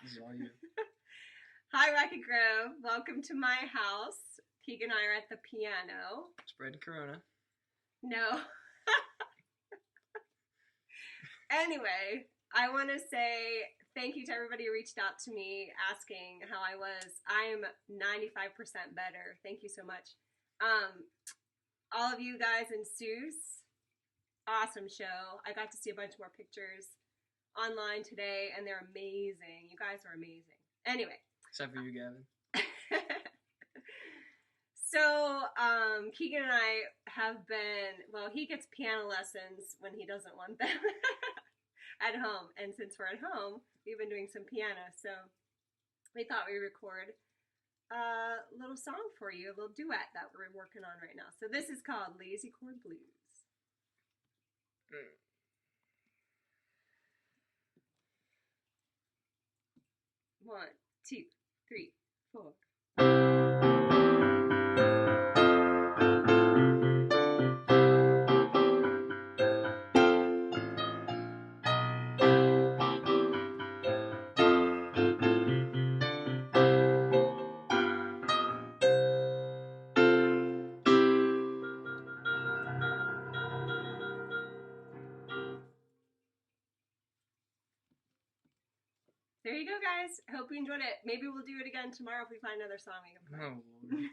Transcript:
This is all you. Hi, Rocket Grove. Welcome to my house. Keegan and I are at the piano. Spread Corona. No. Anyway, I want to say thank you to everybody who reached out to me asking how I was. I'm 95% better. Thank you so much. All of you guys in Seuss, awesome show. I got to see a bunch more pictures online today, and they're amazing. You guys are amazing. Anyway. Except for you, Gavin. So, Keegan and I have been, well, he gets piano lessons when he doesn't want them at home. And since we're at home, we've been doing some piano. So we thought we'd record a little song for you, a little duet that we're working on right now. So this is called Lazy Chord Blues. One, two, three, four. There you go, guys. I hope you enjoyed it. Maybe we'll do it again tomorrow if we find another song we can play. Oh, Lord.